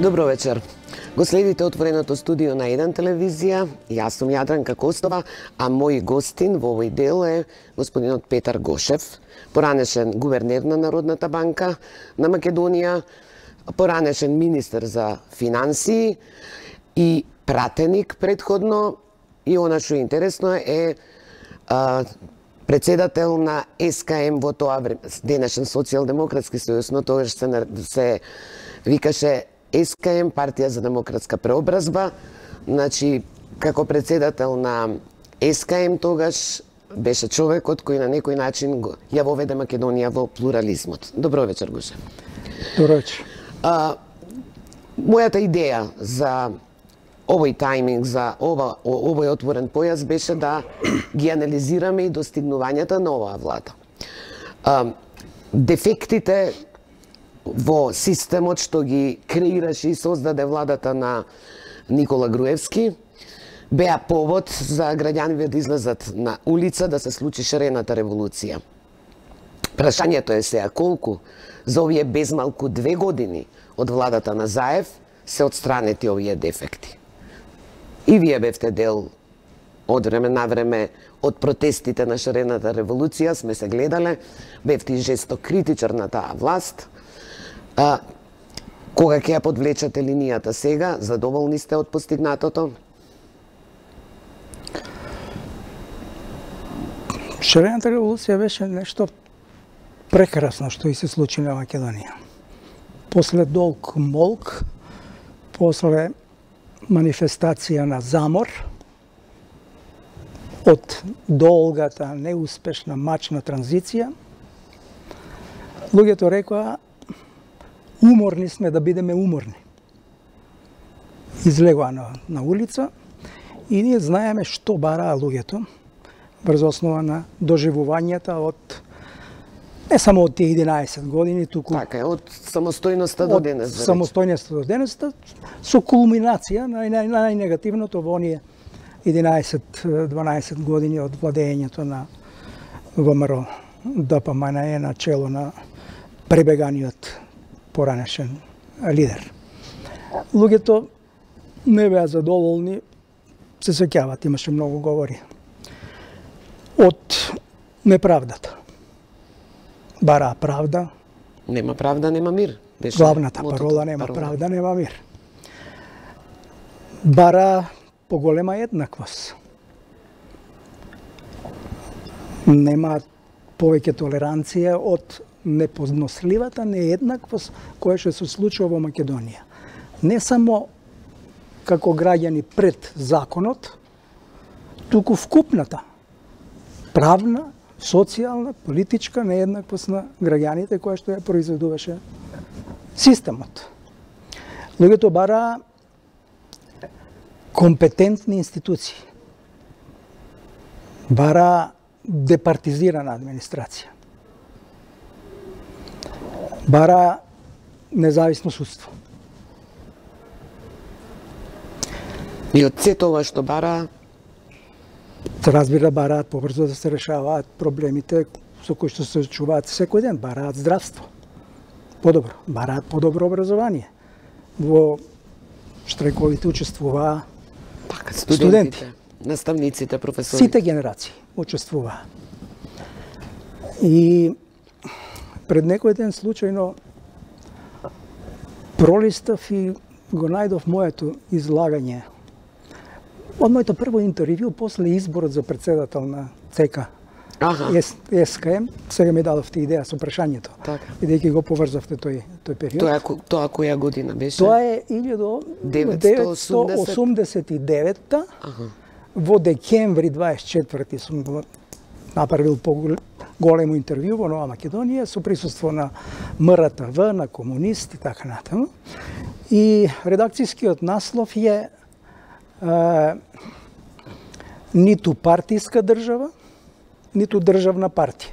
Добро вечер. Го следите отвореното студио на 1 телевизија. Јас сум Јадранка Костова, а мој гостин во овој дел е господинот Петар Гошев, поранешен гувернер на Народната банка на Македонија, поранешен министер за финансии и пратеник претходно, и она што е интересно е председател на СКМ во тоа време, денешен Социјалдемократски сојуз, но тогаш се викаше СКМ, партија за демократска преобразба. Значи, како председател на СКМ тогаш беше човекот кој на некој начин ја воведе Македонија во плурализмот. Добро вечер, Гоше. Добро вечер. Мојата идеја за овој тајминг, за овој отворен појас беше да ги анализираме и достигнувањата на оваа влада. Дефектите во системот што ги креираше и создаде владата на Никола Груевски беа повод за граѓаните да излезат на улица, да се случи шарената револуција. Прашањето е сега колку за овие безмалку 2 години од владата на Заев се отстранети овие дефекти. И вие бевте дел од време на време од протестите на шарената револуција, сме се гледале, бевте и жесток критичар на таа власт. Кога ќе ја подвлечете линијата сега, задоволни сте од постигнатото? Шарената револуција беше нешто прекрасно што и се случи на Македонија. После долг молк, после манифестација на замор, од долгата, неуспешна, мачна транзиција, луѓето рекоа уморни сме да бидеме уморни. Излегоа на улица и ние знаеме што бараа луѓето врз основа на доживувањата од не само од тие 11 години, туку Така е, од самостојноста до денес. Од самостојноста до денес, со кулминација на најнегативното во оние 11-12 години од владењето на ВМРО ДПМНЕ на чело на пребеганиот поранешен лидер. Луѓето не беа задоволни, се сеќават, имаше многу говори, од неправдата. Бараа правда. Нема правда, нема мир. Беше Главната парола нема правда, нема мир. Бараа поголема еднаквост. Нема повеќе толеранција од неподносливата нееднаквост која што се случува во Македонија. Не само како граѓани пред законот, туку вкупната правна, социјална, политичка нееднаквост на граѓаните која што ја произведуваше системот. Луѓето бараа компетентни институции. Бараа департизирана администрација. Бараа независно судство. И од сето ова што бараа, разбира, бараат побрзо да се решаваат проблемите со кои што се чуваат секој ден. Бараат здравство. Подобро. Бараат подобро образование. Во штрайковите учествуваа студенти, наставниците, професори. Сите генерации учествуваа. И пред некој ден случајно пролистав и го најдов моето излагање од моето прво интервју после изборот за председател на ЦК СКМ. Сега ми дадовте идеја со прашањето, бидејќи го поврзавте тој период. Тоа која година беше? Тоа е 1989-та. Во декември 24 сум направил големо интервју во Нова Македонија со присуство на МРТВ, на комунисти и така натаму. И редакцијскиот наслов е ниту партиска држава, ниту државна партија.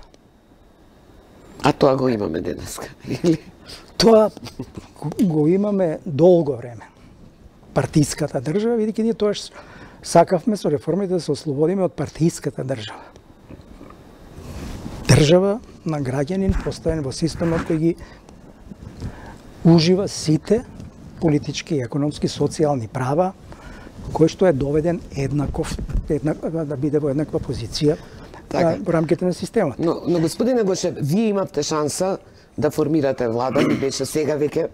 А тоа го имаме денеска, или? Тоа го имаме долго време. Партиската држава, бидејќи ние тоаш сакавме со реформите да се ослободиме од партиската држава. Држава на граѓанин поставен во системот кој ги ужива сите политички, економски, социјални права, кој што е доведен да биде во еднаква позиција во рамките на системот. Но господине Гошев, вие имавте шанса да формирате влада, ви беше сега веќе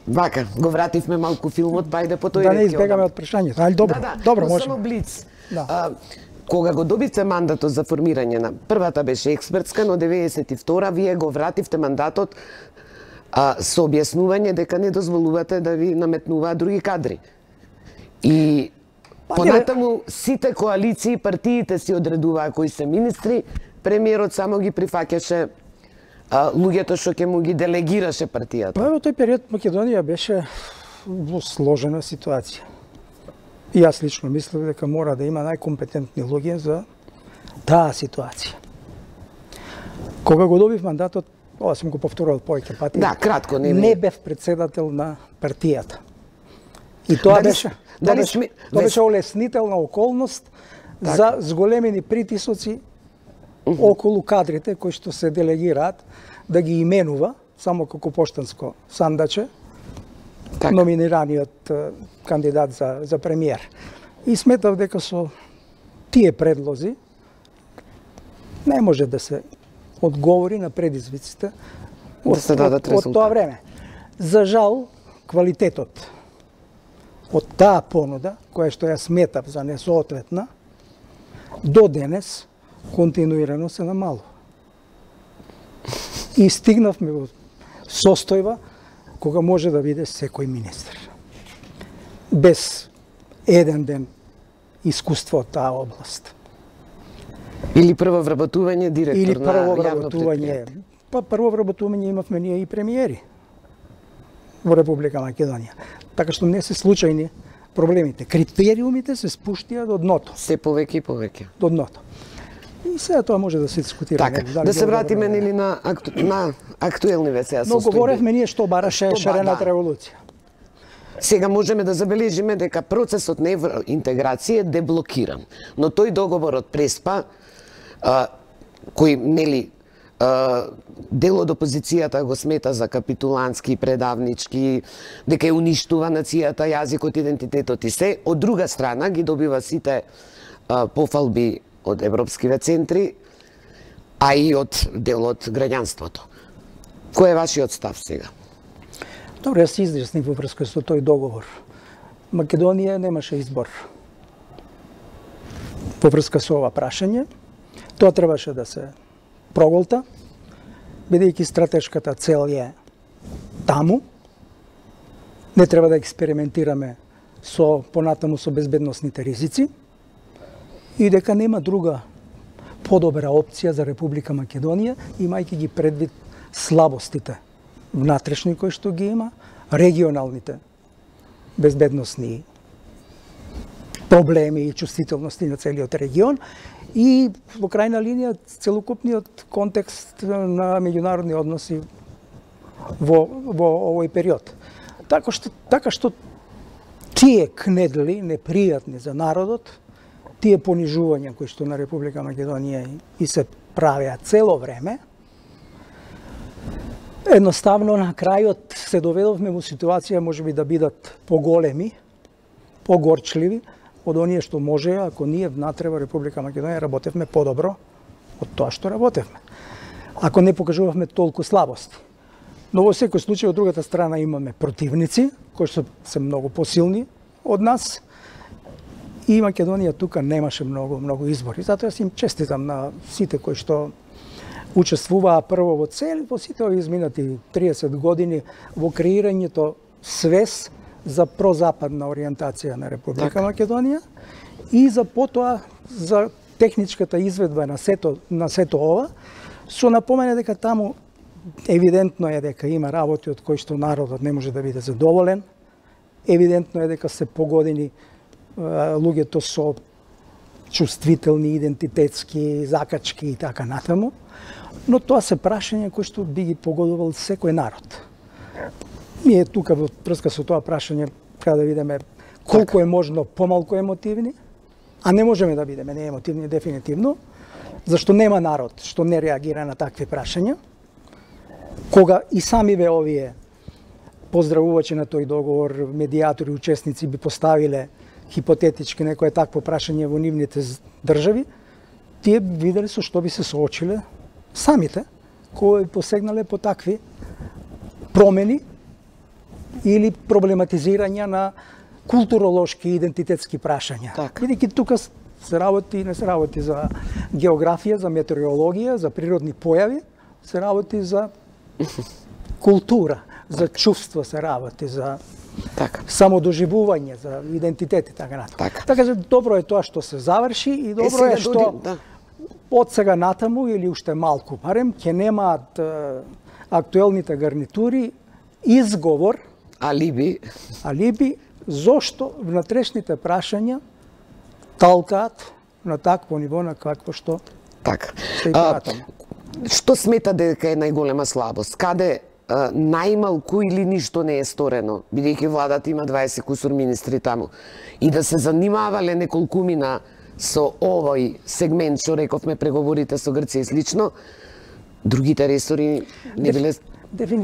вака, го вративме малку филмот, па ајде по тој ред. Да не избегаме од прашањето. Али добро, може. Само блиц. Кога го добивте мандатот за формирање на првата беше експертска, но 92-а вие го вративте мандатот со објаснување дека не дозволувате да ви наметнуваат други кадри. И понатаму сите коалиции, партиите си одредуваа кои се министри, премиерот само ги прифаќаше луѓето што ќе му ги делегираше партијата. Во тој период Македонија беше во сложена ситуација. И јас лично мислев дека мора да има најкомпетентни луѓе за таа ситуација. Кога го добив мандатот, ова сум го повторувал повеќе пати. Да, кратко, не бев председател на партијата. И тоа беше олеснителна околност за зголемени притисоци околу кадрите кои што се делегираат да ги именува само како поштанско сандаче номинираниот кандидат за премиер. И сметав дека со тие предлози не може да се одговори на предизвиците од тоа време. За жал, квалитетот од таа понуда, која што ја сметав за несоодветна, до денес континуирано се намалува. И стигнавме во состојба кога може да биде секој министер. Без еден ден искуство од таа област. Или прво вработување директор Или прво на јавно вработување. Па прво вработување имавме ние и премиери во Република Македонија. Така што не се случајни проблемите. Критериумите се спуштија до дното. Се повеќе и повеќе. До дното. И сега тоа може да се дискутира. Така, да се вратиме нели на актуелни сега состојби. Но говоревме ние што бараше шарената револуција. Сега можеме да забележиме дека процесот на евроинтеграција е деблокиран, но тој договор од Преспа, кој нели дел од опозицијата го смета за капитулантски, предавнички, дека е уништува нацијата, јазикот, идентитетот и се, од друга страна ги добива сите пофалби од европскиве центри, а и од дел од граѓанството. Кој е вашиот став сега? Добро, јас се изјаснив во врска со тој договор. Македонија немаше избор во врска со ова прашање. Тоа требаше да се проголта, бидејќи стратешката цел е таму. Не треба да експериментираме понатаму со безбедносните ризици и дека нема друга подобра опција за Република Македонија, имајќи ги предвид слабостите внатрешни кои што ги има, регионалните безбедносни проблеми и чувствителности на целиот регион и во крајна линија целокупниот контекст на меѓународни односи во овој период. Така што тие кнедли непријатни за народот, тие понижувања кои што на Република Македонија и се правеа цело време, едноставно на крајот се доведовме во ситуација можеби да бидат поголеми, погорчливи од оние што може, ако ние внатре во Република Македонија работевме подобро од тоа што работевме. Ако не покажувавме толку слабости. Но во секој случај од другата страна имаме противници кои што се многу посилни од нас и Македонија тука немаше многу избори. Затоа јас им честитам на сите кои што учествуваа прво во сите овие изминати 30 години во креирањето свес за прозападна ориентација на Република Македонија и за потоа за техничката изведба на сето ова, со напомене дека таму евидентно е дека има работи од кои што народот не може да биде задоволен, евидентно е дека се погодени луѓето со чувствителни, идентитетски, закачки и така натаму, но тоа се прашања кои што би ги погодувал секој народ. Ние тука во врска со тоа прашање треба да видиме колку е можно помалку емотивни, а не можеме да бидеме неемотивни дефинитивно, зашто нема народ што не реагира на такви прашања, кога и самиве овие поздравувачи на тој договор, медијатори, учесници би поставиле хипотетички некое такво прашање во нивните држави, тие виделе со што би се соочиле самите, кои посегнале по такви промени или проблематизирања на културолошки и идентитетски прашања. Бидејќи тука се работи, не се работи за географија, за метеорологија, за природни појави, се работи за култура, за чувство се работи, за самодоживување, за идентитет и така натаму. Така че добро е тоа што се заврши и добро е што од сега натаму или уште малку барем ќе немаат актуелните гарнитури изговор, алиби зошто внатрешните прашања талкаат на такво ниво на какво што се пратаме. Што смета дека е најголема слабост? Каде најмалку или ништо не е сторено, бидејќи владата има 20 кусур министри таму, и да се занимавале неколкумина со овој сегмент, што рековме, преговорите со Грција и слично, другите ресори не биле,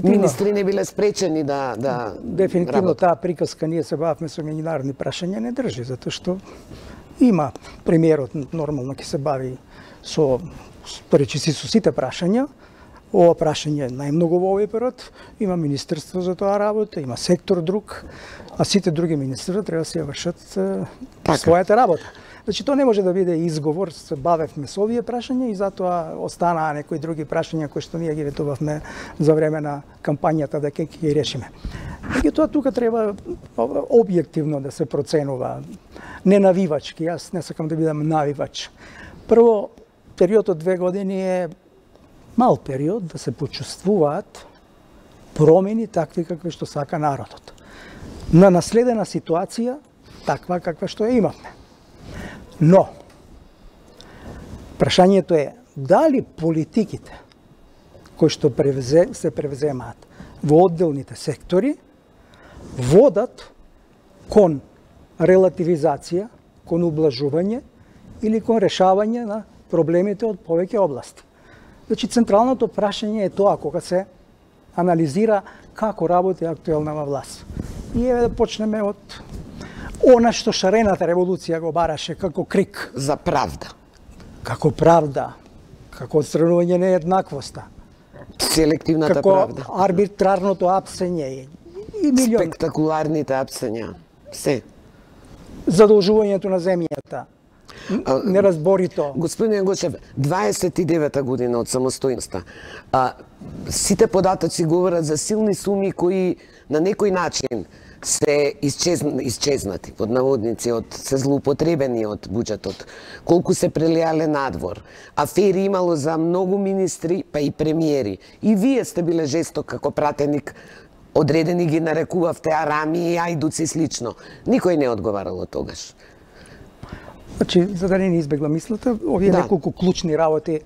министри не биле спречени да Дефинитивно таа приказка, ние се бавме со меѓународни прашања, не држи, затоа што има премиерот нормално ќе се бави со речиси со сите прашања. Ова прашање е најмногу во овој период, има министерство за тоа работа, има сектор друг, а сите други министри треба да се вршат својата работа. Значи, тоа не може да биде изговор, се бавевме со овие прашања и затоа останаа некои други прашања кои што ние ги ветувавме за време на кампањата да ќе ги решиме. Меѓутоа, тука треба објективно да се проценува, не навивачки, јас не сакам да бидам навивач. Прво, периодот 2 години е мал период да се почувствуваат промени такви какви што сака народот. На наследена ситуација, таква каква што ја имавме. Но, прашањето е дали политиките кои што се превземаат во одделните сектори водат кон релативизација, кон ублажување или кон решавање на проблемите од повеќе области. Значи, централното прашање е тоа кога се анализира како работи актуелна власт. И еве да почнеме од она што шарената револуција го бараше како крик. За правда. Како правда, како отстранување на еднаквоста. Селективната правда. Како арбитрарното апсење и милион. Спектакуларните апсења. Се. Задолжувањето на земјата. Неразборито. Господин Гочев, 29-та година од самостојноста. Сите податоци говорат за силни суми кои на некој начин се исчезнати, под наводници, се злоупотребени од буџетот. Колку се прелијале надвор. Афери имало за многу министри, па и премиери. И вие сте биле жесток како пратеник, одредени ги нарекувавте арами и ајдуци и слично. Никој не одговарало тогаш. Значи, за да не ни избегла мислата, овие неколку клучни работи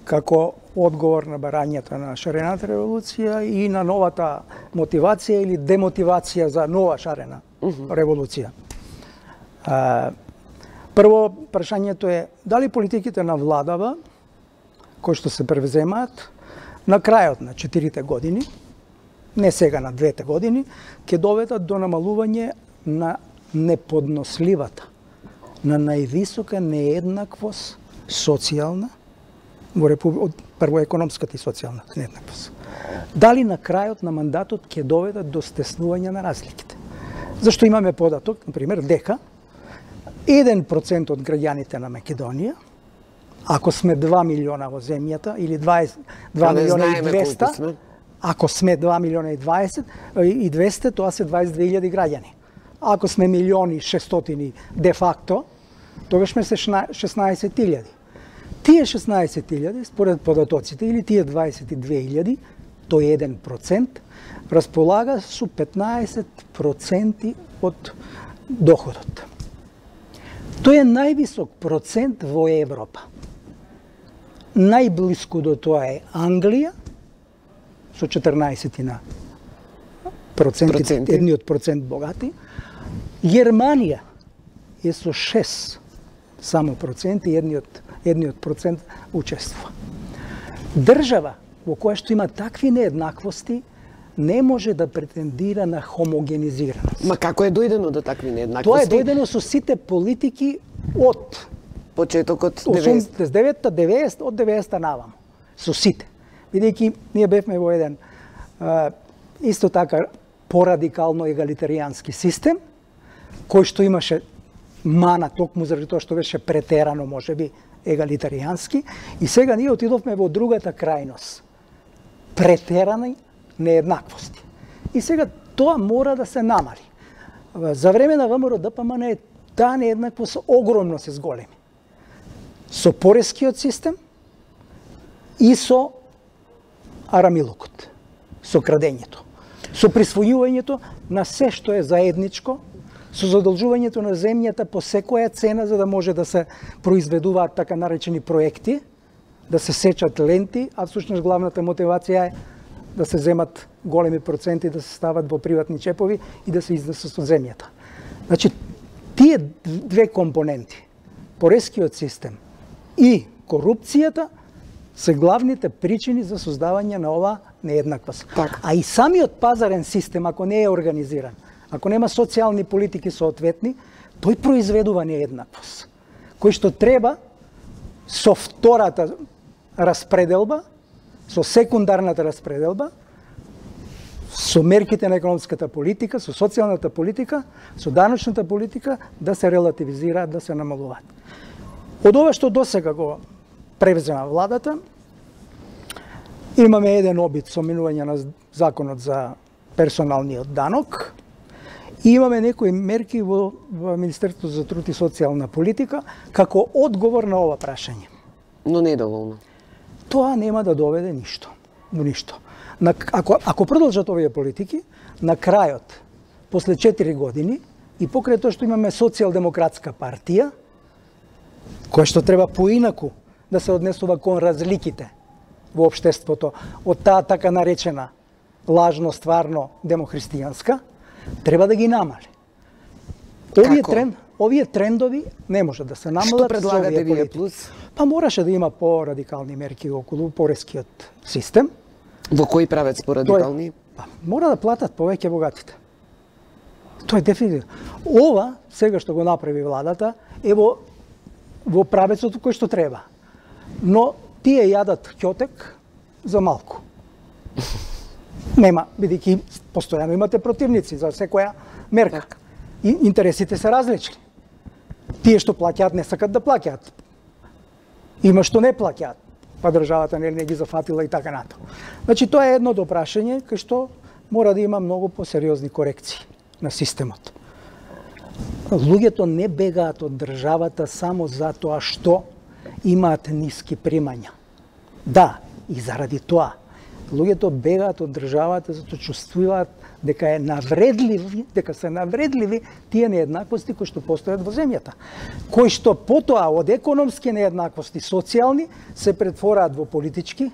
како одговор на барањата на шарената револуција и на новата мотивација или демотивација за нова шарена револуција. Прво, прашањето е дали политиките на владава, кои што се превземаат, на крајот на 4 години, не сега на 2 години, ќе доведат до намалување на неподносливата, на највисока нееднаквост социјална, прво економската и социјалната нееднаквост. Дали на крајот на мандатот ќе доведат до стеснување на разликите? Зашто имаме податок, например, дека 1% од граѓаните на Македонија, ако сме 2 милиона во земјата, или 2 милиона и 200, ако сме 2 милиона и 200, тоа се 22.000 граѓани. Ако сме милиони 600 де факто, тогаш сме се 16.000. Тие 16.000, според податоците, или тие 22.000, тој 1%, располага со 15% од доходот. Тој е највисок процент во Европа. Најблиску до тоа е Англија, со 14% едниот процент богати. Германија е со 6 само проценти, едниот процент учествува. Држава во која што има такви нееднаквости не може да претендира на хомогенизираност. Ма како е дојдено до такви нееднаквости? Тоа е дојдено со сите политики од почетокот 90. 89 од 90 наваму. Со сите. Бидејќи ние бевме во еден исто така порадикално егалитаријански систем, кој што имаше мана токму заради тоа што беше претерано можеби егалитаријански, и сега ние отидовме во другата крајност. Претерани нееднаквости. И сега тоа мора да се намали. За време на ВМРО ДПМН таа нееднаквост огромно се зголеми. Со порескиот систем и со арамилокот, со крадењето, со присвојувањето на се што е заедничко, со задолжувањето на земјата по секоја цена за да може да се произведуваат така наречени проекти, да се сечат ленти, а всушност главната мотивација е да се земат големи проценти, да се стават во приватни чепови и да се изнесат од земјата. Значи, тие две компоненти, порескиот систем и корупцијата, се главните причини за создавање на ова нееднаквост. Так. А и самиот пазарен систем, ако не е организиран, ако нема социјални политики соодветни, тој произведува нееднаквост, кој што треба со втората распределба, со секундарната распределба, со мерките на економската политика, со социјалната политика, со даночната политика, да се релативизираат, да се намалуваат. Од ова што досега го превзема владата, имаме еден обид со минување на законот за персоналниот данок и имаме некои мерки во Министерството за труд и социјална политика како одговор на ова прашање. Но недоволно. Тоа нема да доведе ништо. До ништо. Ако продолжат овие политики, на крајот, после 4 години, и покрај тоа што имаме социјалдемократска партија, која што треба поинаку да се однесува кон разликите во општеството, од таа така наречена лажно, стварно демохристијанска, треба да ги намали. Овие трендови не може да се намалат. Што предлагате вие плюс? Па мораше да има порадикални мерки околу порескиот систем. Во кој правец порадикални? Мора да платат повеќе богатите. Тоа е дефинитивно. Ова, сега што го направи владата, е во правецот кој што треба. Но тие јадат ќотек за малку. Нема, бидејќи постојано имате противници за секоја мерка. И интересите се различни. Тие што плаќаат не сакат да плаќаат. Има што не плаќаат, па државата не ги зафатила и така натаму. Значи тоа е едно прашање кај што мора да има многу посериозни корекции на системот. Луѓето не бегаат од државата само затоа што имаат ниски примања. Да, и заради тоа. Луѓето бегаат од државата затоа чувствуваат дека се навредливи тие нееднаквости кои што постојат во земјата. Кои што потоа од економски нееднаквости социјални се претвораат во политички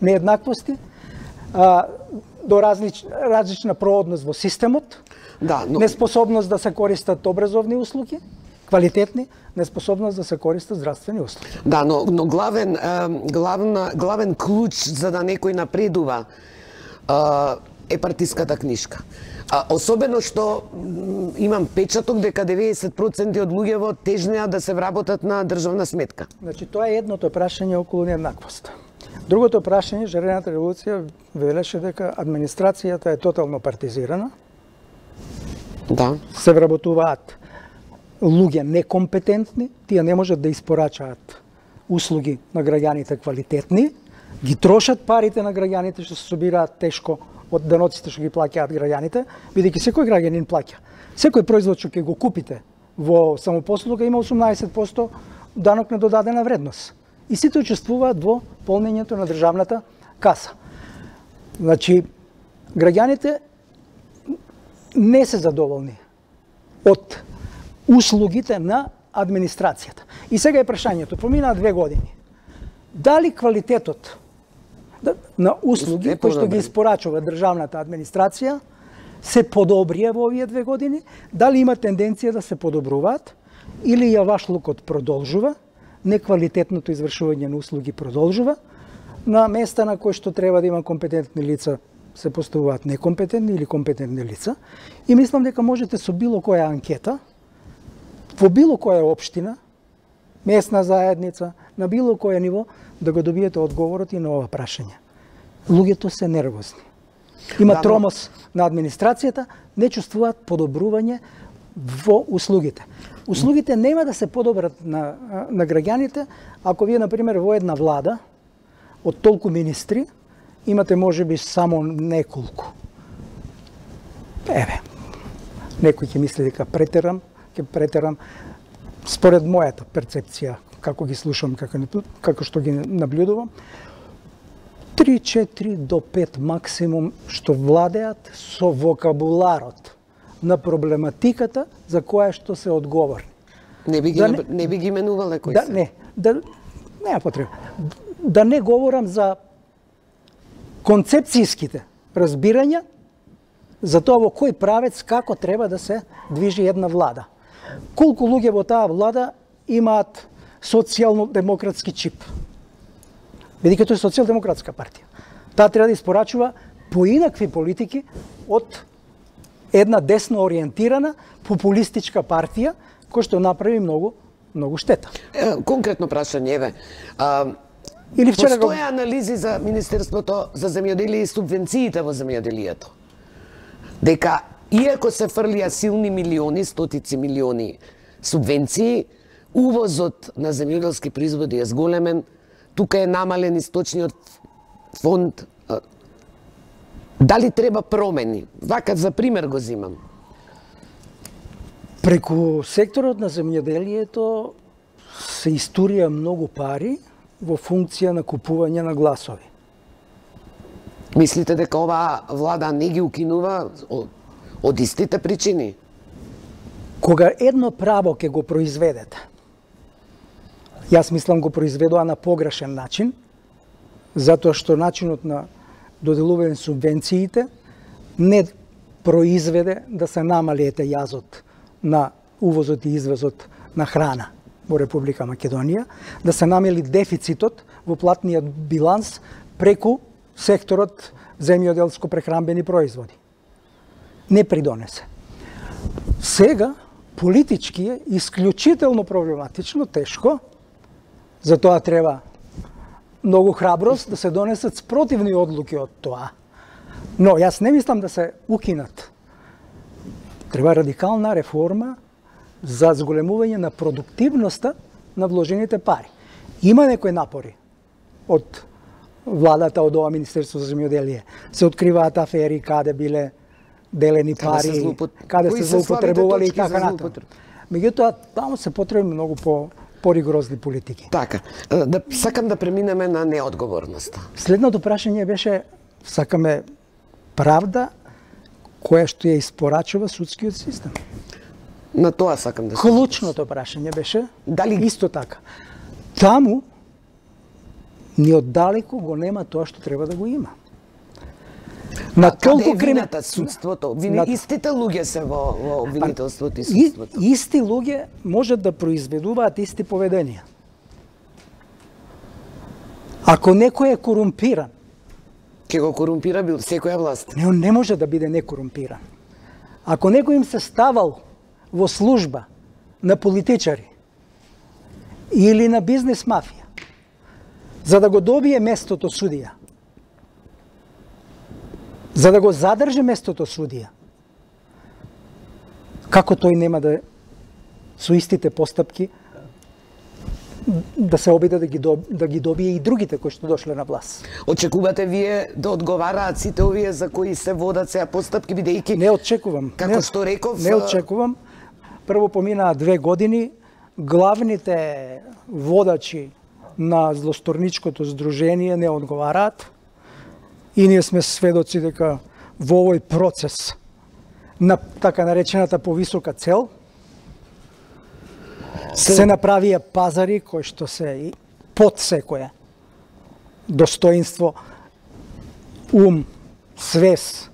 нееднаквости, до различна проводност во системот, неспособност да се користат образовни услуги, квалитетни, неспособност да се користат здравствени услуги. Да, но главен клуч за да некој напредува е партиската книжка. Особено што имам печаток дека 90% од луѓево тежнеа да се вработат на државна сметка. Значи тоа е едното прашање околу нееднаквост. Другото прашање, Желената револуција велеше дека администрацијата е тотално партизирана. Да. Се вработуваат луѓе некомпетентни, тие не можат да испорачаат услуги на граѓаните квалитетни, ги трошат парите на граѓаните што се собираат тешко од даноците што ги плаќаат граѓаните, бидејќи секој граѓанин плаќа. Секој производ што ќе го купите во самопослуга има 18% данок на додадена вредност. И сите учествуваат во полнењето на државната каса. Значи, граѓаните не се задоволни од услугите на администрацијата. И сега е прашањето, поминаа 2 години. Дали квалитетот на услуги кои што ги испорачува државната администрација се подобрија во овие 2 години? Дали има тенденција да се подобруваат или јавашлукот продолжува, неквалитетното извршување на услуги продолжува, на места на кои што треба да има компетентни лица се поставуваат некомпетентни или компетентни лица и мислам дека можете со било која анкета, во било која општина, местна заедница, на било кој ниво, да го добиете одговорот и на ова прашање. Луѓето се нервозни. Има тромоз на администрацијата, не чувствуваат подобрување во услугите. Услугите нема да се подобрат на граѓаните ако вие, например, во една влада од толку министри имате можеби само неколку. Еве, некој ќе мисли дека претерам, според мојата перцепција, како ги слушам, како што ги наблюдувам, 3, 4 до 5 максимум што владеат со вокабуларот на проблематиката за која што се одговорни. Не би ги именувале кои се? Нема потреба. Да не говорам за концепцијските разбирања за тоа во кој правец како треба да се движи една влада. Колку луѓе во таа влада имаат социјално-демократски чип? Бидејќи тоа е социјал-демократска партија. Таа треба да испорачува поинакви политики од една десно ориентирана популистичка партија која што направи многу штета. Конкретно прашање, еве. Постоја анализи за Министерството за земјоделие и субвенциите во земјоделието. Дека иако се фрлија силни милиони, стотици милиони субвенции, увозот на земјоделски производи е зголемен, тука е намален источниот фонд. Дали треба промени? Вака за пример го земам. Преку секторот на земјоделието се истурија многу пари во функција на купување на гласови. Мислите дека оваа влада не ги укинува од истите причини? Кога едно право ќе го произведете, јас мислам го произведоа на погрешен начин, затоа што начинот на доделување субвенциите не произведе да се намали јазот на увозот и извозот на храна во Република Македонија, да се намали дефицитот во платниот биланс преку секторот земјоделско-прехранбени производи. Не придонесе. Сега, политички е исклучително проблематично, тешко, затоа треба многу храброст да се донесат спротивни одлуки од тоа. Но јас не мислам да се укинат. Треба радикална реформа за зголемување на продуктивноста на вложените пари. Има некои напори од владата, од ова Министерство за земјоделие. Се откриваат афери каде биле делени пари, каде се злоупотребували и така натаму. Меѓутоа, таму се потребни многу поригорозни политики. Така, сакам да преминеме на неодговорноста. Следното прашање беше, сакаме правда која што ја испорачува судскиот систем. На тоа сакам да се... Клучното прашање беше, дали исто така. Таму, ни оддалеку го нема тоа што треба да го има. На толку вината судството? Истите луѓе се во обвинителството и судството? Исти луѓе можат да произведуваат исти поведенија. Ако некој е корумпиран, ќе го корумпира секоја власт. Не може да биде некорумпиран. Ако некој им се ставал во служба на политичари или на бизнес мафија, за да го добие местото судија, за да го задржи местото судија, како тој нема да со истите постапки да се обиде да ги добие и другите кои што дошле на власт. Очекувате вие да одговараат сите овие за кои се водат сега постапки, бидејќи... Не очекувам. Како што реков... Не очекувам. Прво поминаа 2 години, главните водачи на злосторничкото здружение не одговараат и ние сме сведоци дека во овој процес на така наречената повисока цел се направија пазари кои што се под секое достоинство, ум, свес,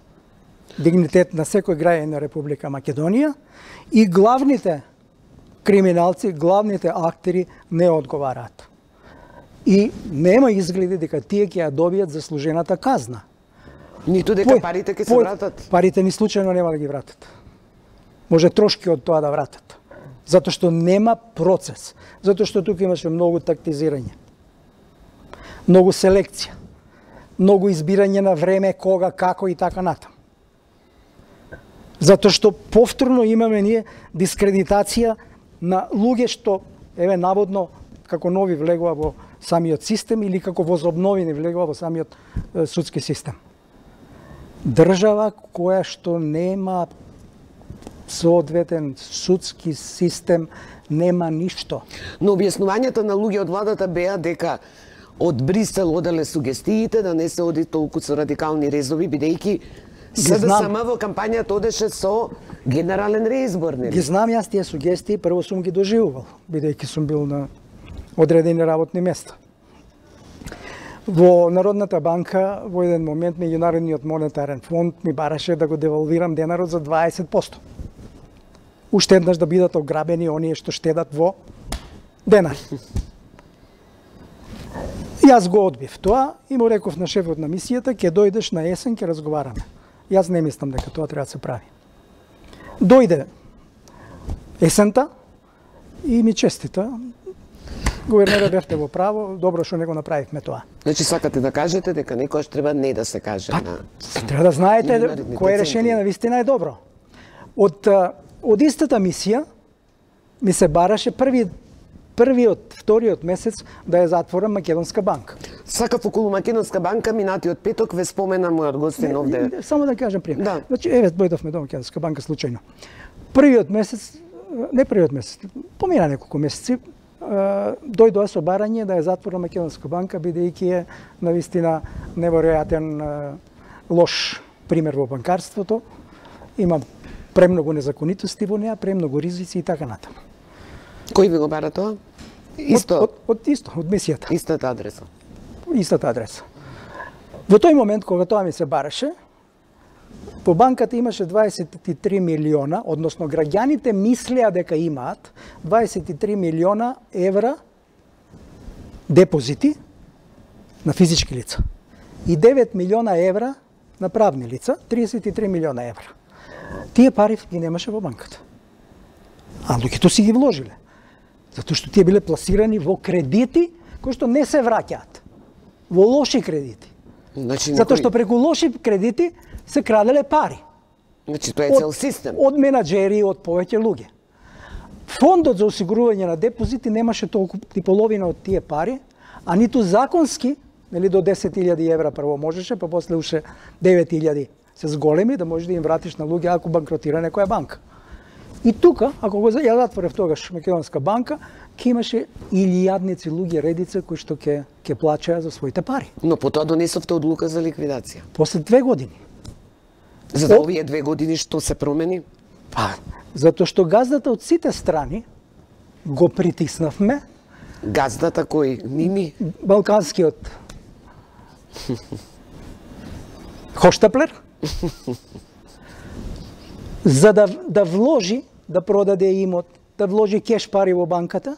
дигнитет на секој граѓанин на Република Македонија и главните криминалци, главните актери не одговараат. И нема изгледи дека тие ќе ја добијат заслужената казна. Ниту дека парите ќе се вратат. Парите ни случајно нема да ги вратат. Може трошки од тоа да вратат. Затоа што нема процес. Затоа што тука имаше многу тактизирање. Многу селекција. Многу избирање на време, кога, како и така натаму. Затоа што повторно имаме ние дискредитација на луѓе што, еве, наводно, како нови влегува во самиот систем или како возобновени влегува во самиот судски систем. Држава која што нема соодветен судски систем, нема ништо. Но објаснувањето на луѓе од владата беа дека од Брисел оделе сугестиите да не се оди толку со радикални резови, бидејќи СДСМ во кампањата одеше со генерален реизбор, нели? Ги знам јас тие сугестии, прво сум ги доживувал, бидејќи сум бил на одредени работни места. Во Народната банка во еден момент Меѓународниот монетарен фонд ми бараше да го девалвирам денарот за 20%. Уште еднаш да бидат ограбени оние што штедат во денар. Јас го одбив тоа и му реков на шефот на мисијата, ќе дојдеш на есен, ќе разговараме. Јас не мислам дека тоа треба да се прави. Дојде есента и ми честита. Гувернера, бевте во право, добро што не го направивме тоа. Значи сакате да кажете дека некојаш треба не да се каже на... Треба да знаете кое решение на вистина е добро. Од истата мисија ми се бараше вториот месец да ја затворам Македонска банка. Сакав околу Македонска банка минатиот петок ве спомена мојот гостин овде. Само да кажам пример. Да. Значи, еве дојдовме до Македонска банка случајно. Првиот месец, помина неколку месеци, дојдоа со барање да ја затворам Македонска банка, бидејќи е навистина неверојатен лош пример во банкарството. Има премногу незаконитости во неа, премногу ризици и така натаму. Кој ви го бара тоа? Од мисијата. Истата адреса. Истата адреса. Во тој момент кога тоа ми се бараше, во банката имаше 23 милиона, односно граѓаните мислеа дека имаат 23 милиона евра депозити на физички лица и 9 милиона евра на правни лица, 33 милиона евра. Тие пари ги немаше во банката. А луѓето си ги вложиле. Затоа што тие биле пласирани во кредити кои што не се враќаат. Во лоши кредити. Значи, затоа што преку лоши кредити се краделе пари. Значи тоа е цел систем. Од менаџери, од повеќе луѓе. Фондот за осигурување на депозити немаше толку ни половина од тие пари, а ниту законски, нели до 10.000 евра прво можеше, па после уште 9.000 се зголеми да можеш да им вратиш на луѓе ако банкротира некоја банка. И тука, ако го ја затворев тогаш Македонска банка, ќе имаше илјадници луѓе редица кои што ќе плачаја за своите пари. Но потоа донесовте одлука за ликвидација. После 2 години. За овие 2 години што се промени? Затоа што газдата од сите страни го притиснавме. Газдата кој? Мими? Балканскиот Хоштаплер. За да вложи, да продаде имот, да вложи кеш пари во банката,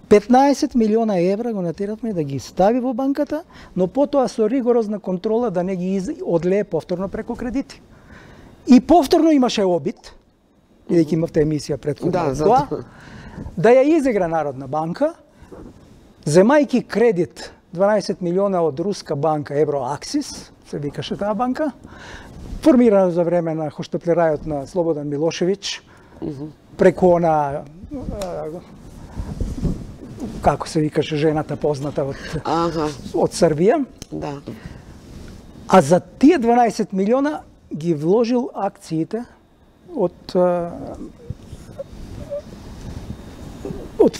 15 милиона евра го натеравме да ги стави во банката, но потоа со ригорозна контрола да не ги одлее повторно преку кредити. И повторно имаше обид, бидејќи имавте емисија претходно тоа, да ја изигра Народна банка, земајки кредит 12 милиона од руска банка Евроаксис, се викаше таа банка, формирана за време на хоштаплерајот на Слободан Милошевиќ, преку она, како се викаше жената позната од Србија. Да. А за тие 12 милиона ги вложил акциите од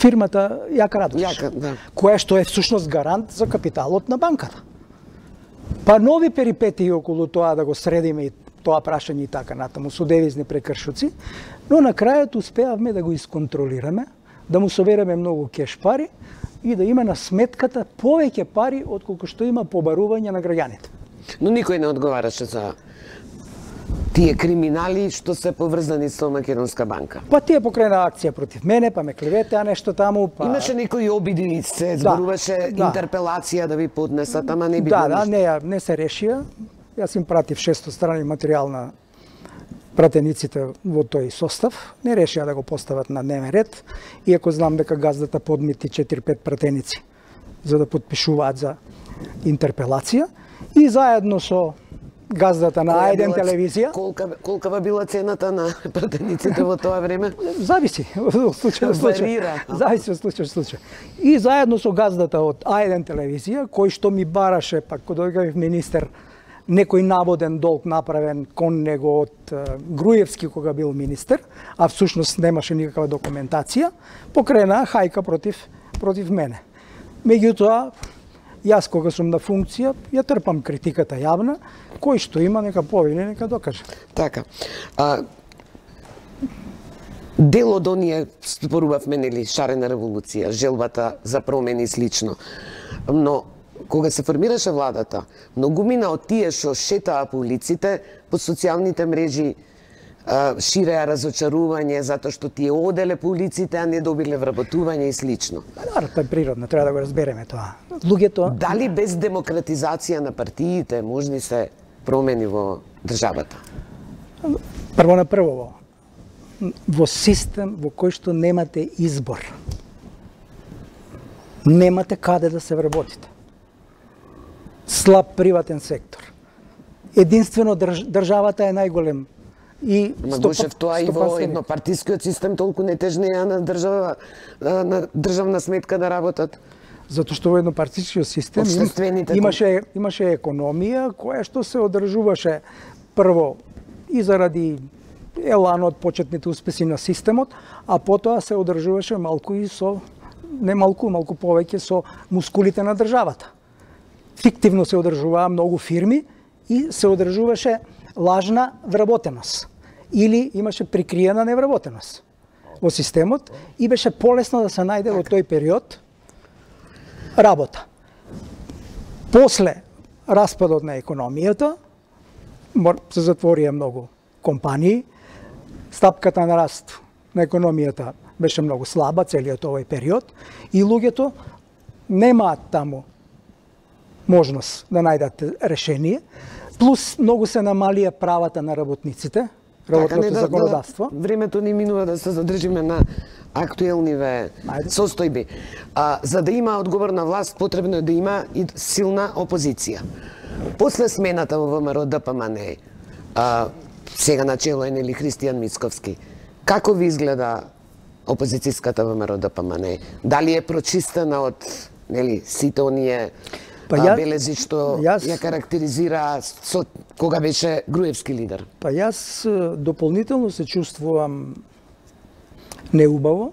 фирмата Јака Радош, која што е всушност гарант за капиталот на банката. Па нови перипетии околу тоа да го средиме и тоа прашање и така натаму со девизни прекршоци, но на крајот успеавме да го исконтролираме, да му собереме многу кеш пари и да има на сметката повеќе пари отколку што има побарување на граѓаните. Но никој не одговараше за тие криминали што се поврзани со Македонска банка. Па тие покрена акција против мене, па ме клеветеа нешто таму, па имаше некои обиди, се зборуваше интерпелација да ви поднесат, ама не би ништо. Не се решија. јас им пратив 600 страни материјал на пратениците во тој состав, не решија да го постават на дневен ред, иако знам дека газдата подмити 4-5 пратеници за да подпишуваат за интерпелација и заедно со газдата на Ајден телевизија. Колкава била цената на пратениците во тоа време? Зависи од случај. Зависи од случај. И заедно со газдата од Ајден телевизија, кој што ми бараше, пак кога дојдов министер, некој наводен долг направен кон него од Груевски кога бил министер, а всушност немаше никаква документација, покрена хајка против мене. Меѓутоа, јас кога сум на функција, ја трпам критиката јавна, кој што има нека повини, нека докаже. Така. Дел од оние спорувавме, нели, шарена револуција, желбата за промени и слично. Но кога се формираше владата, многумина од тие што шетаа по улиците, по социјалните мрежи, ширеа разочарување затоа што тие оделе по улиците, а не добиле вработување и слично. Тоа е природно, треба да го разбереме тоа. Луѓето... Дали без демократизација на партиите можни се промени во државата? Прво на прво, во систем во кој што немате избор, немате каде да се вработите. Слаб приватен сектор. Единствено државата е најголем. Ма Душев, тоа и во еднопартискиот систем толку не тежнеа на државна сметка да работат. Затоа што во еднопартискиот систем имаше економија која што се одржуваше прво и заради еланот, почетните успеси на системот, а потоа се одржуваше малку и со малку повеќе со мускулите на државата. Фиктивно се одржуваа многу фирми и се одржуваше лажна вработеност или имаше прикриена невработеност во системот и беше полесно да се најде во тој период работа. После распадот на економијата се затворија многу компании, стапката на раст на економијата беше многу слаба целиот овој период и луѓето немаат таму можност да најдат решение, плюс многу се намалија правата на работниците, работното законодавство. Времето ни минува да се задржиме на актуелниве состојби. За да има одговорна власт, потребно е да има и силна опозиција. После смената во ВМРО ДПМНЕ, сега начело е нели Христијан Мицковски, како ви изгледа опозицијската ВМРО ДПМНЕ? Дали е прочистена од нели сите оние белези што ја карактеризира кога беше Груевски лидер? Јас дополнително се чувствувам неубаво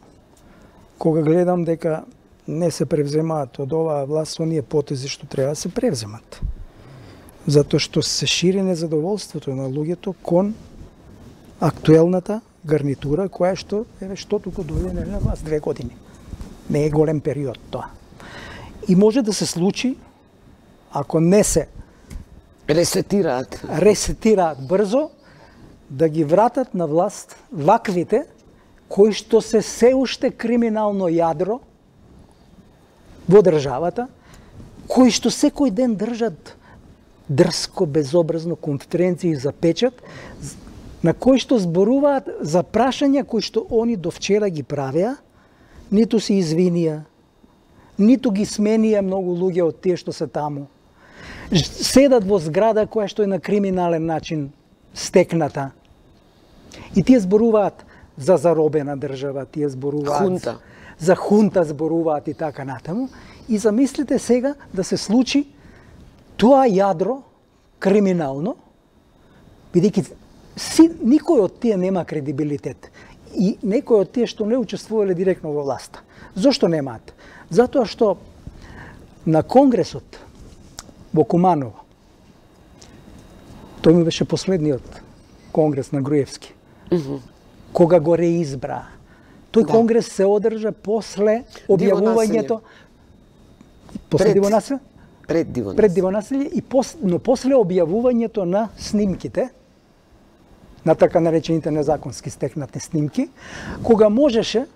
кога гледам дека не се превземаат од оваа власт оние потези што треба да се превземат. Затоа што се шири незадоволството на луѓето кон актуелната гарнитура која што туку дојде на власт 2 години. Не е голем период тоа. И може да се случи ако не се ресетираат брзо, да ги вратат на власт ваквите кои што се уште криминално јадро во државата, кои што секој ден држат дрско, безобразно конференции за печат, на кои што зборуваат за прашања кои што они до вчера ги правеа, ниту се извинија, ниту ги сменија многу луѓе од тие што се таму. Седат во зграда која што е на криминален начин стекната. И тие зборуваат за заробена држава, тие зборуваат за хунта зборуваат и така натаму. И замислите сега да се случи тоа јадро криминално, бидејќи никој од тие нема кредибилитет. И некои од тие што не учествувале директно во власта. Зошто немаат? Затоа што на Конгресот во Куманово, тој ми беше последниот конгрес на Груевски, кога го реизбраа. Тој конгрес се одржа после објавувањето пред Дивонаселје, но после објавувањето на снимките, на така наречените незаконски стекнати снимки, кога можеше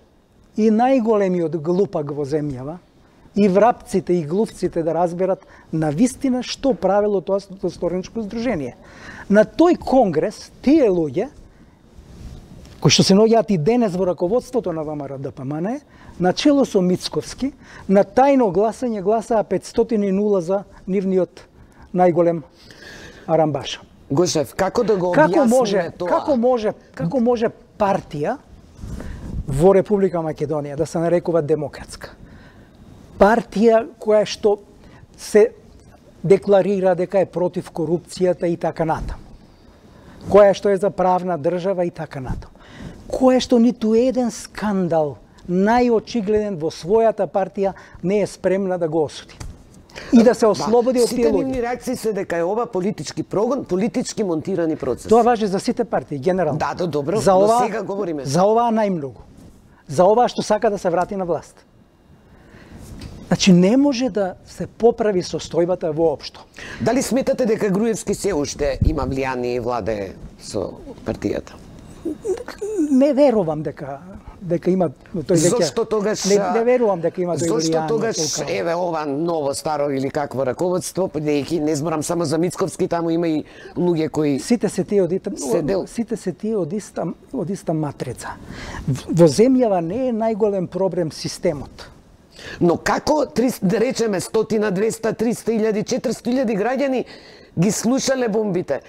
и најголемиот глупак во земјава и врапците и глувците да разберат на вистина што правило тоа створничко здружение. На тој конгрес тие луѓе кои што се наоѓаат и денес во раководството на ВМРО-ДПМН, начело со Мицковски, на тајно гласање гласаа 500-0 за нивниот најголем арамбаш. Гошев, како да го објасниме тоа? Како може партија во Република Македонија да се нарекува демократска? Партија која што се декларира дека е против корупцијата и така натаму. Која што е за правна држава и така натаму. Која што ниту еден скандал најочигледен во својата партија не е спремна да го осуди. И да се ослободи од тие луѓе. Сите нивни реакции се дека е ова политички прогон, политички монтирани процес. Тоа важи за сите партии, генерално. Да, добро, за но ова, сега говориме. За оваа најмногу. За оваа што сака да се врати на власт. Значи, не може да се поправи состојбата воопшто. Дали сметате дека Груевски се уште има влијание и владе со партијата? Не верувам дека има тој веќе. Зошто тогаш не верувам дека има тој влијание. Зошто тогаш еве ова ново старо или какво раководство, бидејќи не зборам само за Мицковски, таму има и луѓе кои сите се тие од иста матрица. Во земјава не е најголем проблем системот. Но како, да речеме, 100, 200, 300 илјади, 400 илјади граѓани ги слушале бомбите,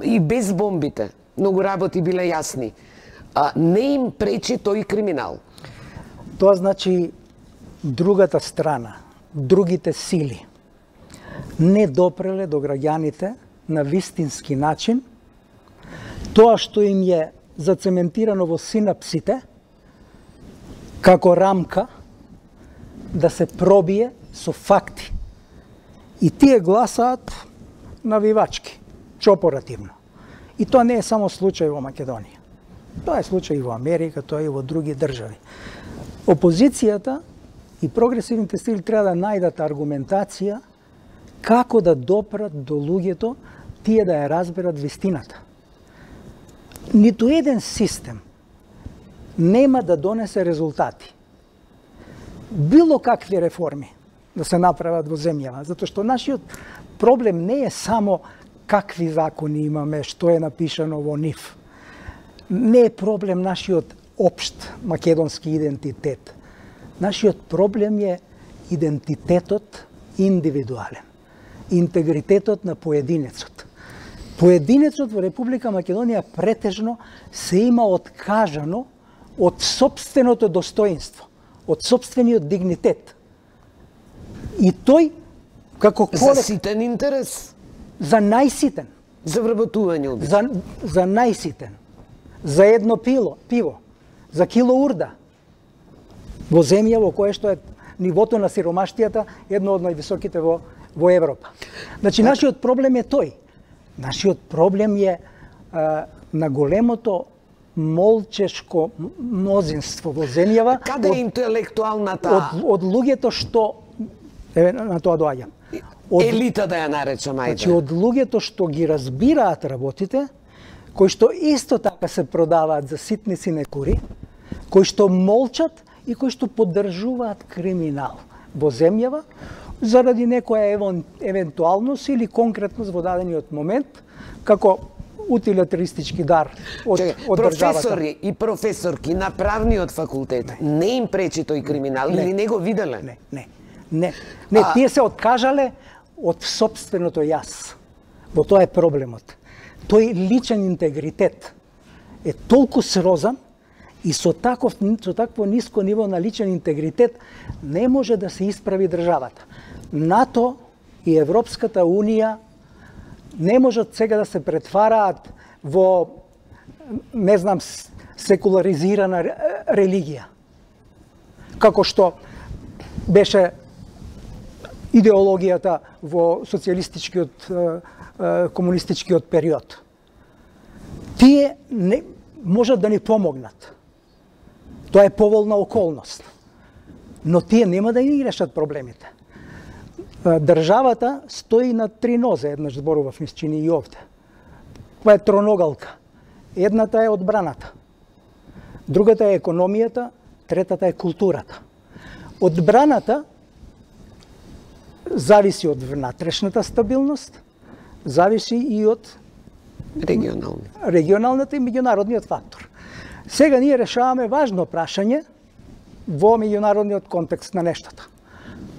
и без бомбите, многу работи биле јасни, не им пречи тој криминал? Тоа значи другата страна, другите сили не допреле до граѓаните на вистински начин тоа што им е зацементирано во синапсите како рамка да се пробие со факти. И тие гласаат навивачки, чопоративно. И тоа не е само случај во Македонија. Тоа е случај и во Америка, тоа е и во други држави. Опозицијата и прогресивните сили треба да најдат аргументација како да допрат до луѓето, тие да ја разберат вистината. Ниту еден систем нема да донесе резултати. Било какви реформи да се направат во земјава, затоа што нашиот проблем не е само какви закони имаме, што е напишано во нив. Не е проблем нашиот општ македонски идентитет. Нашиот проблем е идентитетот индивидуален, интегритетот на поединецот. Поединецот во Република Македонија претежно се има откажано од сопственото достоинство, од сопствениот дигнитет. И тој, како За ситен интерес. За најситен. За вработување обично. За најситен. За едно пиво. За кило урда. Во земја во која што е нивото на сиромаштијата едно од највисоките во Европа. Значи, нашиот проблем е тој. Нашиот проблем е на големото молчешко мнозинство во земјава. Каде е интелектуалната? Од луѓето што на тоа доаѓам. Елита да ја наречам, ајде. Значи, од луѓето што ги разбираат работите, кои што исто така се продаваат за ситни синекури, кои што молчат и кои што поддржуваат криминал во земјава заради некоја евентуалност или конкретност во дадениот момент, како утилитаристички дар од државата. Професори и професорки на правниот факултет не им пречи тој криминал или не го виделе? Не, тие се откажале од собственото јас. Во тоа е проблемот. Тој личен интегритет е толку срозан и со такво ниско ниво на личен интегритет не може да се исправи државата. НАТО и Европската Унија не можат сега да се претвараат во, не знам, секуларизирана религија. Како што беше идеологијата во социјалистичкиот, комунистичкиот период. Тие не можат да ни помогнат. Тоа е поволна околност. Но тие нема да ни решат проблемите. Државата стои на три нозе, еднаш зборував ми се чини и овде. Тоа е троногалка. Едната е одбраната. Другата е економијата, третата е културата. Одбраната зависи од внатрешната стабилност, зависи и од регионалната и меѓународниот фактор. Сега ние решаваме важно прашање во меѓународниот контекст на нештата.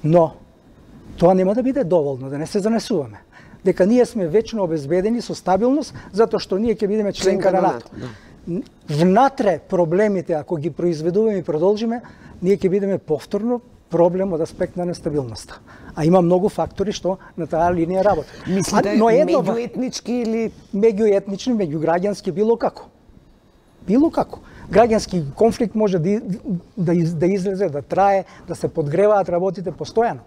Но тоа нема да биде доволно, да не се занесуваме. Дека ние сме вечно обезбедени со стабилност, затоа што ние ќе бидеме членка на НАТО. Внатре проблемите, ако ги произведуваме и продолжиме, ние ќе бидеме повторно проблем од аспект на нестабилноста. А има многу фактори што на таа линија работат. Мислите меѓуетнички или меѓуетнични, меѓуграѓански, било како. Било како. Граѓански конфликт може да излезе, да трае, да се подгреваат работите постојано.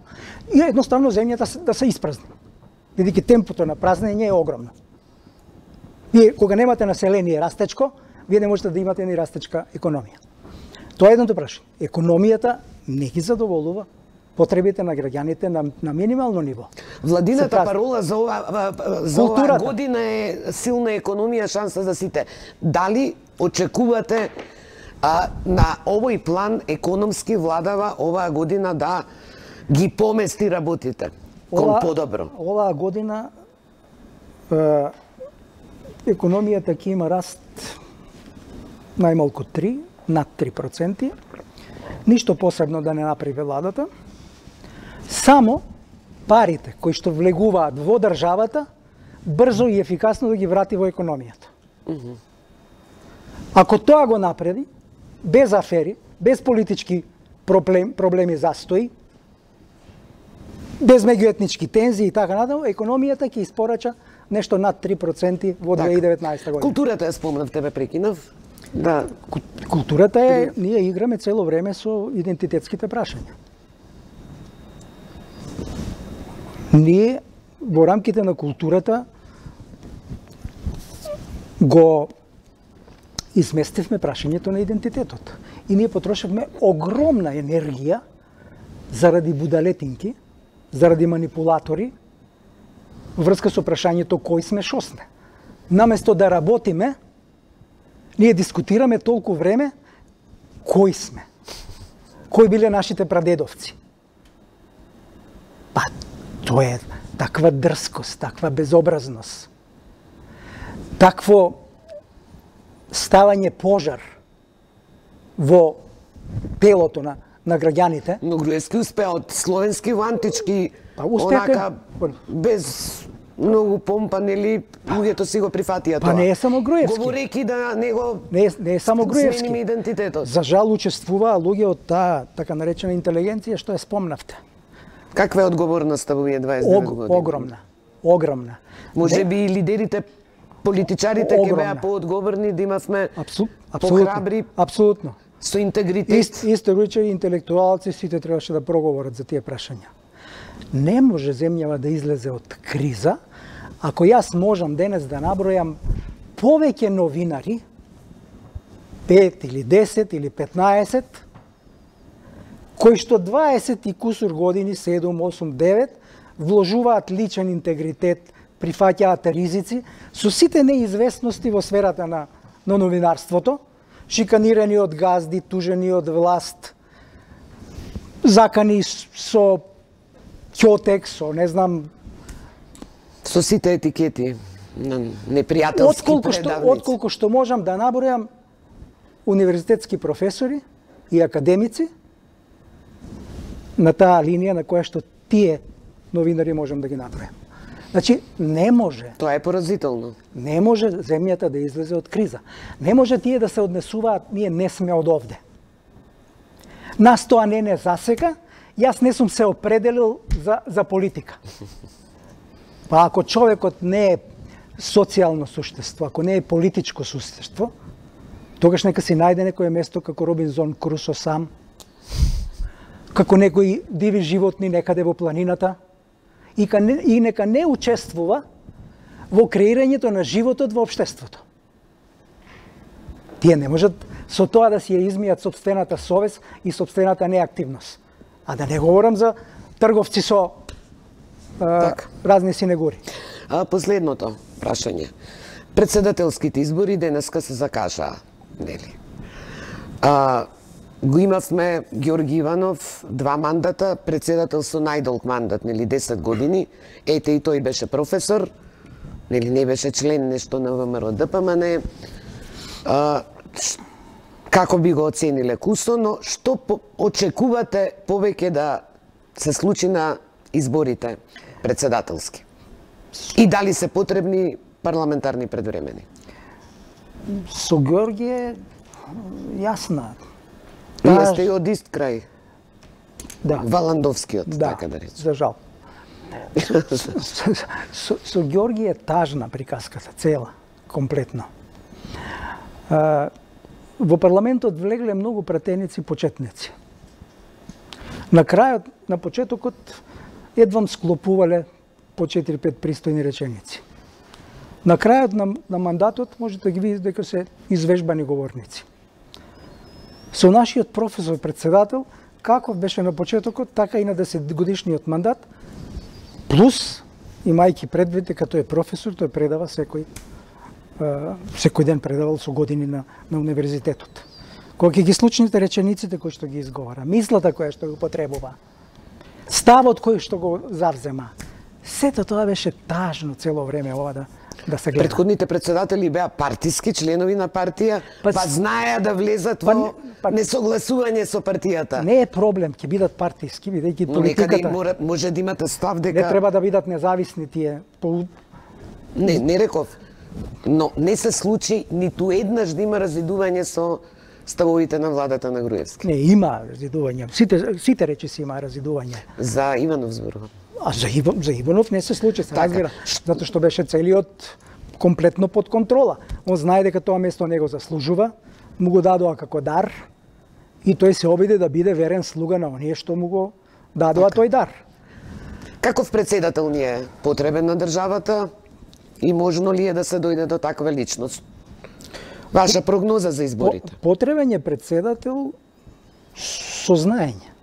И едноставно земјата да се испразни. Бидејќи темпото на празнење е огромно. Вие кога немате население растечко, вие не можете да имате ни растечка економија. Тоа е едното прашање. Економијата не ги задоволува потребите на граѓаните на минимално ниво. Владината парола за ова година е силна економија, шанса за сите. Дали очекувате на овој план економски владава оваа година да ги помести работите кон подобро? Оваа година економијата ќе има раст најмалку 3, над 3%. Ништо посебно да не направи владата. Само парите кои што влегуваат во државата брзо и ефикасно да ги врати во економијата. Ако тоа го направи, без афери, без политички проблеми застои, без меѓуетнички тензии и така надаму, економијата ќе испорача нешто над 3% во 2019 година. Културата ја спомнав, тебе прекинав. Да. Културата е, ние играме цело време со идентитетските прашања. Ние во рамките на културата го изместивме прашањето на идентитетот. И ние потрошевме огромна енергија заради будалетинки, заради манипулатори, врска со прашањето кој сме, шо сме. Наместо да работиме, ние дискутираме толку време кој сме. Кои биле нашите прадедовци. Па, тоа е таква дрскост, таква безобразност. Такво ставање пожар во телото на граѓаните. Но Груевски успеа од словенски во антички, онака, без многу помпа, нели, луѓето си го прифатија тоа. Па не е само Груевски. Говорејќи да него не е само Груевски. Смениме идентитетот. За жал учествуваа луѓе од таа така наречена интелигенција што ја спомнавте. Каква е одговорноста во овие 29 години? Огромна. Може би и лидерите, политичарите ќе беа поодговорни, да имавме похрабри, апсолутно. Со интегритет. Историчари, интелектуалци, сите требаше да проговорат за тие прашања. Не може земјава да излезе од криза, ако јас можам денес да набројам повеќе новинари, 5 или 10 или 15, кои што 20 и кусур години, 7, 8, 9, вложуваат личен интегритет, прифаќаат ризици, со сите неизвестности во сферата на новинарството, шиканирани од газди, тужени од власт, закани со ќотек, со не знам... Со сите етикети на непријателски предавници. Отколку што можам да набројам универзитетски професори и академици на таа линија на која што тие новинари можам да ги набројам. Значи, не може. Тоа е поразително. Не може земјата да излезе од криза. Не може тие да се однесуваат, ние не сме од овде. Нас тоа не засека, јас не сум се определил за политика. Па ако човекот не е социјално суштество, ако не е политичко суштество, тогаш нека си најде некое место како Робинзон Крусо сам, како некои диви животни некаде во планината, и нека не учествува во креирањето на животот во општеството. Тие не можат со тоа да си ја измијат сопствената совест и сопствената неактивност. А да не говорам за трговци со разни синегури. Последното прашање. Председателските избори денеска се закажаа, нели? Го имавме Георги Иванов 2 мандата, председател со најдолг мандат, нели 10 години. Ете и тој беше професор, нели не беше член нешто на ВМРО ДПМН. Како би го оцениле Кусто, но што очекувате повеќе да се случи на изборите председателски? И дали се потребни парламентарни предвремени? Со Георги е јасна. Вие сте и од ист крај. Да. Валандовскиот, Да, така да речем. за жал. Со Георги е тажна приказката, цела, комплетно. Во парламентот влегле многу пратеници почетници. На крајот, на почетокот, едвам склопувале по 4-5 пристојни реченици. На крајот на мандатот можете да ги видите дека се извежбани говорници. Со нашиот професор председател, каков беше на почетокот, така и на 10-годишниот мандат, плюс, имајќи предвид дека тој е професор, тој предава секој ден предавал со години на универзитетот. Кога ќе ги слушнете речениците кои што ги изговара, мислата која што го потребува, ставот кој што го завзема, сето тоа беше тажно цело време ова да се гледа. Предходните председатели беа партиски членови на партија, па знаеа да влезат во несогласување со партијата. Не е проблем, ќе бидат партиски, бидејќи политиката... Но може да имате став дека... Не треба да бидат независни тие. Не реков. Но не се случи ниту еднаш да има разидување со ставовите на владата на Груевски. Не, има разидување. Сите речиси има разидување. За Иванов зборува. А за Иванов не се случи, се разбира. Затоа што беше целиот комплетно под контрола. Он знае дека тоа место не го заслужува, му го дадоа како дар и тој се обиде да биде верен слуга на оние што му го дадоа тој дар. Каков председател ни е потребен на државата и можно ли е да се дојде до таква личност? Ваша прогноза за изборите? Потребен е председател со знаење,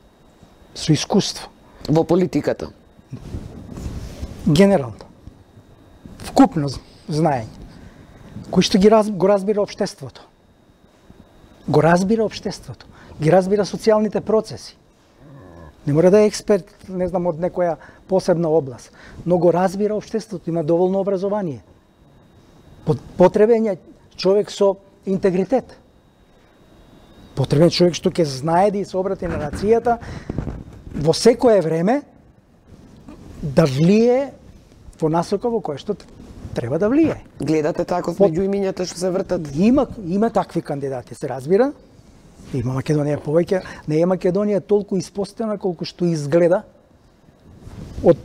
со искуство. Во политиката? Генерално. Вкупно знаење. Кој што го разбира општеството. Го разбира општеството. Ги разбира социјалните процеси. Не мора да е експерт, не знам, од некоја посебна област, но го разбира општеството, има доволно образование. Потребен е човек со интегритет. Потребен е човек што ќе знае да се обрати на нацијата во секое време да влие во насока во која што треба да влие. Гледате таков меѓу имињата што се вртат? Има такви кандидати, се разбира. Има Македонија повеќе, не е Македонија толку испостена колку што изгледа од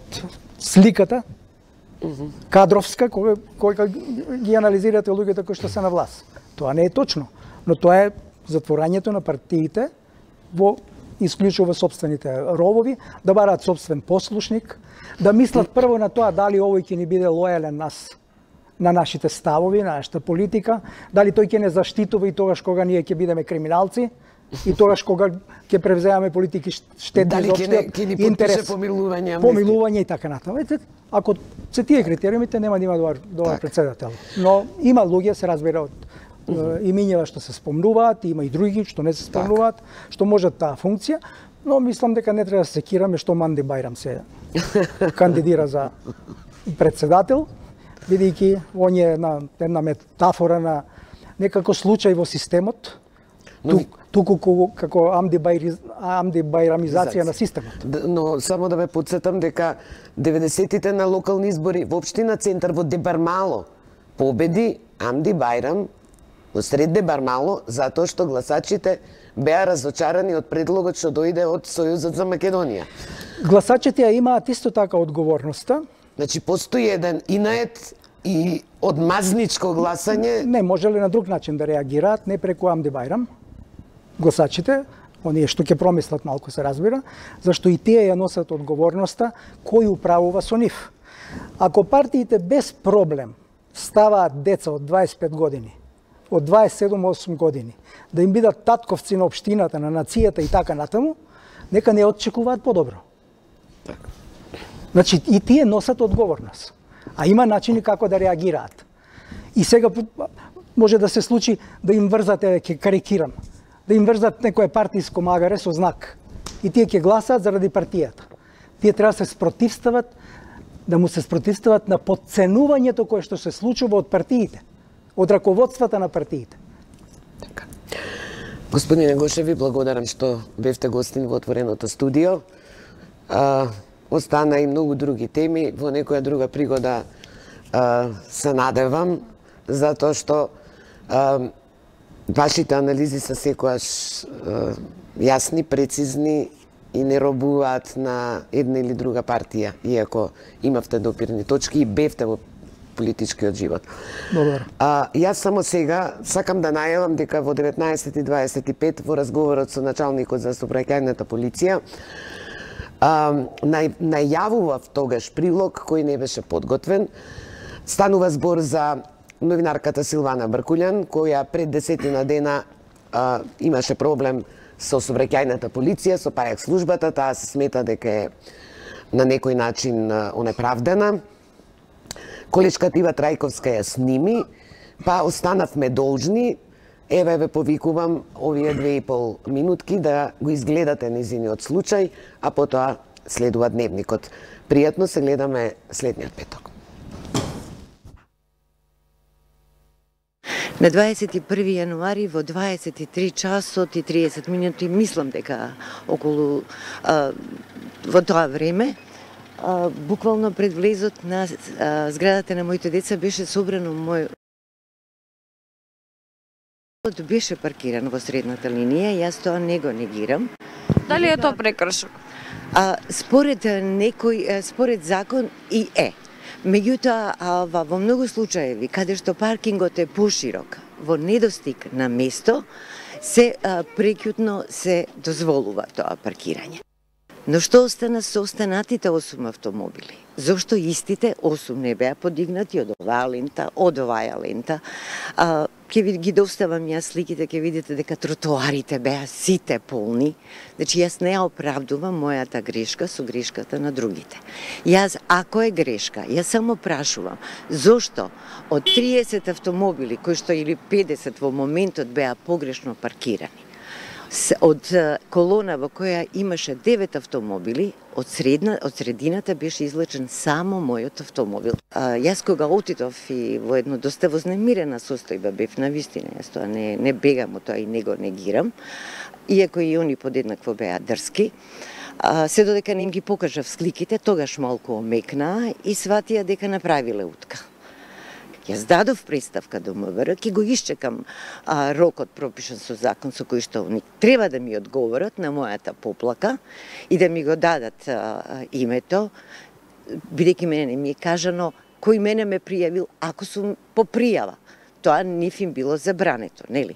сликата кадровска која ги анализирате луѓето кои што се на власт. Тоа не е точно, но тоа е затворањето на партиите во исклучува собствените ровови, да бараат собствен послушник, да мислат прво на тоа дали овој ќе ни биде лојален на нашите ставови, на нашата политика, дали тој ќе не заштитува и тогаш кога ние ќе бидеме криминалци, и тогаш кога ќе превземаме политики штетни за општиот интерес, помилување и така натаму. Ако се тие критериумите, нема да има добар председател. Но има луѓе, се разбира, од имињава што се спомнуваат, има и други што не се спомнуваат, што можат таа функција, но мислам дека не треба да се секираме што Манди Бајрам се кандидира за председател, бидејќи он е една метафора на некако случај во системот, туку како Амди Бајрамизација на системот. Но само да ве потсетам дека 90-тите на локални избори во општина Центар во Дебармало победи Амди Бајрам во сред Дебармало затоа што гласачите беа разочарани од предлогот што дојде од Сојузот за Македонија. Гласачите ја имаат исто така одговорноста. Значи постои еден инает и одмазничко гласање. Не можеле на друг начин да реагираат, не преку Амди Бајрам. Гласачите, оние што ќе промислат малку, се разбира, зашто и тие ја носат одговорноста кој управува со нив. Ако партиите без проблем ставаат деца од 25 години, од 27-8 години, да им бидат татковци на општината, на нацијата и така натаму, нека не очекуваат подобро. Значи, и тие носат одговорност. А има начини како да реагираат. И сега може да се случи да им врзате, ќе карикирам, да им врзат некое партиско магаре со знак. И тие ќе гласаат заради партијата. Тие треба да се спротивстават, да му се спротивстават на подценувањето кое што се случува од партиите, од раководствата на партиите. Така. Господине Гошев, ви благодарам што бевте гостин во отвореното студио. Остана и многу други теми. Во некоја друга пригода се надевам, затоа што вашите анализи се секојаш јасни, прецизни и не робуваат на една или друга партија, иако имавте допирни точки и бевте во политичкиот живот. Добар. Јас само сега сакам да најавам дека во 19:25 во разговорот со началникот за сообраќајната полиција најавував тогаш прилог кој не беше подготвен. Станува збор за новинарката Силвана Бркулјан, која пред 10 дена имаше проблем со сообраќајната полиција, со пајак службата, таа се смета дека е на некој начин онеправдена. Колешката Ива Трајковска ја сними, па останавме должни, еве ве повикувам овие 2,5 минутки да го изгледате незиниот случај, а потоа следува дневникот. Пријатно се гледаме следниот петок. На 21 јануари во 23 часот и 30 минути, мислам дека околу во тоа време, буквално пред влезот на зградата на моите деца беше собрано беше паркиран во средната линија, јас тоа не го негирам. Дали е тоа прекршок? Според според закон и е. Меѓутоа, во многу случаеви, каде што паркингот е поширок, во недостиг на место, се прекјутно се дозволува тоа паркирање. Но што остана со останатите 8 автомобили? Зошто истите 8 не беа подигнати од оваа лента, од оваа лента? Ќе ви ги доставам јас сликите, ќе видите дека тротоарите беа сите полни. Значи, јас не ја оправдувам мојата грешка со грешката на другите. Јас, ако е грешка, јас само прашувам, зошто од 30 автомобили, кои што или 50 во моментот беа погрешно паркирани, од колона во која имаше 9 автомобили, од средината беше излечен само мојот автомобил. Јас кога отидов и во едно доста вознемирена состојба бев на вистина, јас тоа не бегам од тоа и не го негирам, иако и они подеднакво беа дрски. Се додека не им ги покажав сликите, тогаш малку омекнаа и сватија дека направиле утка. Јас дадов представка до МВР, ќе го исчекам рокот пропишан со закон со кој што они треба да ми одговорат на мојата поплака и да ми го дадат името, бидејќи мене не ми е кажано кој мене ме пријавил ако сум по пријава. Тоа нив им било забрането, нели?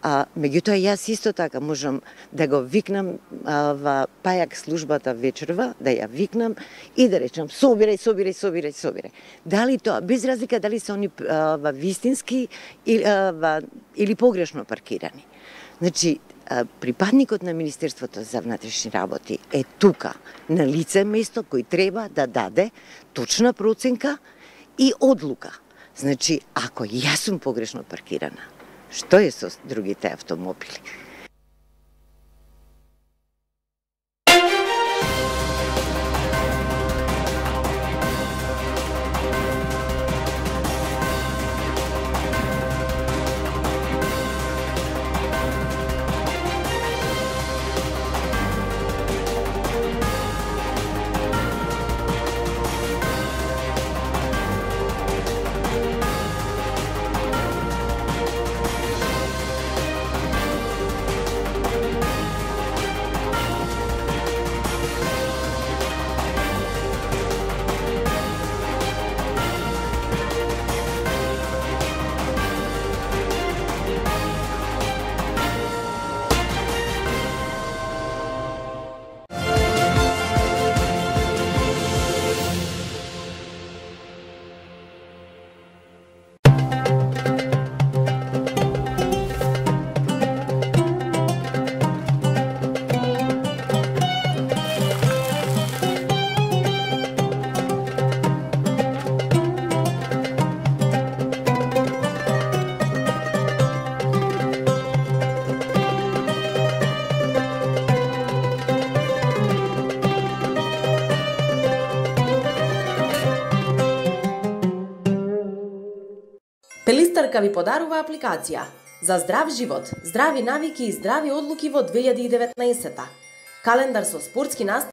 Меѓутоа, јас исто така можам да го викнам во пајак службата вечерва, да ја викнам и да речам собирај. Дали тоа, без разлика дали се они вистински или погрешно паркирани. Значи, припадникот на Министерството за внатрешни работи е тука, на лице место кој треба да даде точна проценка и одлука. Значи, ако јас сум погрешно паркирана, што е со другите автомобили? Пелистарка ви подарува апликација за здрав живот, здрави навики и здрави одлуки во 2019. Календар со спортски настани